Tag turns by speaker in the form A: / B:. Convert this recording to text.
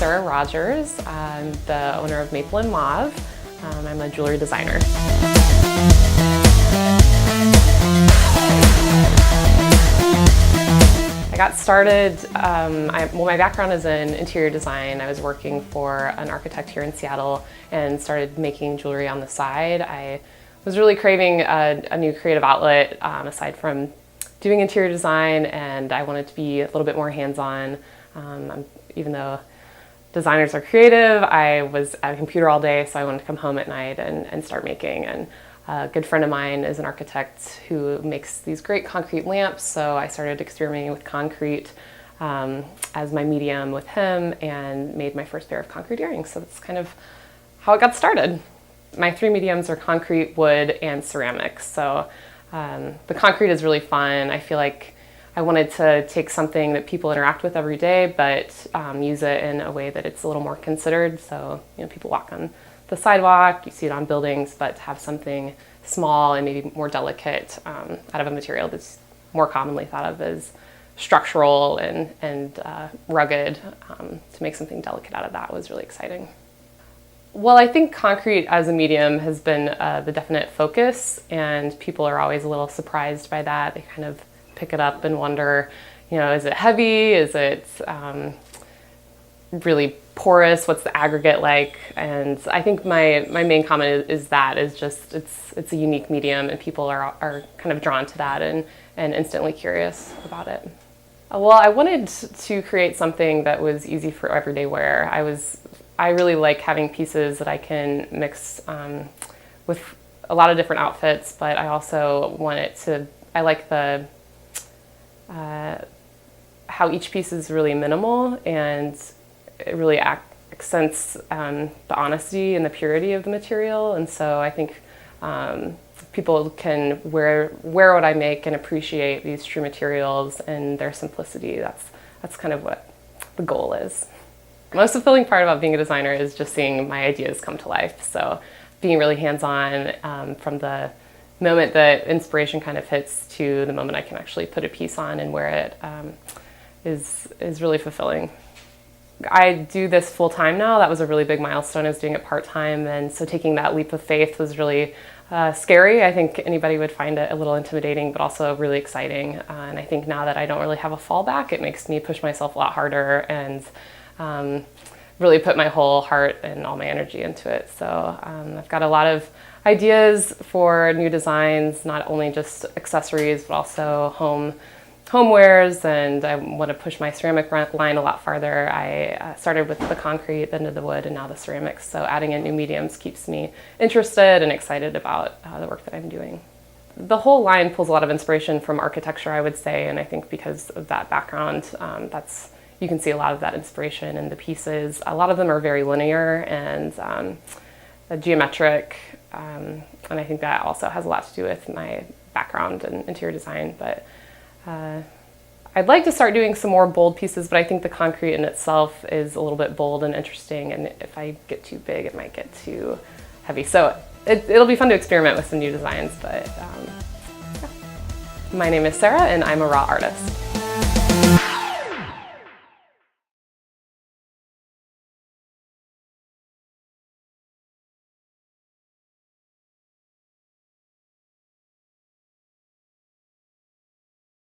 A: Sarah Rogers. I'm the owner of Maple and Mauve. I'm a jewelry designer. I got started, well, my background is in interior design. I was working for an architect here in Seattle and started making jewelry on the side. I was really craving a new creative outlet aside from doing interior design, and I wanted to be a little bit more hands-on. Even though designers are creative, I was at a computer all day, so I wanted to come home at night and start making. And a good friend of mine is an architect who makes these great concrete lamps, so I started experimenting with concrete as my medium with him and made my first pair of concrete earrings. So that's kind of how it got started. My three mediums are concrete, wood, and ceramics. So the concrete is really fun. I feel like I wanted to take something that people interact with every day, but use it in a way that it's a little more considered. So, you know, people walk on the sidewalk, you see it on buildings, but to have something small and maybe more delicate out of a material that's more commonly thought of as structural and rugged, to make something delicate out of that was really exciting. Well, I think concrete as a medium has been the definite focus, and people are always a little surprised by that. They kind of pick it up and wonder, you know, is it heavy? Is it really porous? What's the aggregate like? And I think my main comment is just it's a unique medium, and people are kind of drawn to that and instantly curious about it. Well, I wanted to create something that was easy for everyday wear. I really like having pieces that I can mix with a lot of different outfits, but I also want it to, I like the how each piece is really minimal, and it really accents the honesty and the purity of the material. And so I think people can wear what I make and appreciate these true materials and their simplicity. That's kind of what the goal is. The most fulfilling part about being a designer is just seeing my ideas come to life. So being really hands-on from the moment that inspiration kind of hits to the moment I can actually put a piece on and wear it is really fulfilling. I do this full-time now. That was a really big milestone. I was doing it part-time, and so taking that leap of faith was really scary. I think anybody would find it a little intimidating, but also really exciting. And I think now that I don't really have a fallback, it makes me push myself a lot harder and really put my whole heart and all my energy into it. So I've got a lot of ideas for new designs, not only just accessories, but also homewares, and I want to push my ceramic line a lot farther. I started with the concrete, then to the wood, and now the ceramics. So adding in new mediums keeps me interested and excited about the work that I'm doing. The whole line pulls a lot of inspiration from architecture, I would say, and I think because of that background, you can see a lot of that inspiration in the pieces. A lot of them are very linear and geometric, and I think that also has a lot to do with my background in interior design. But I'd like to start doing some more bold pieces, but I think the concrete in itself is a little bit bold and interesting, and if I get too big, it might get too heavy. So it'll be fun to experiment with some new designs, but yeah. My name is Sarah, and I'm a raw artist.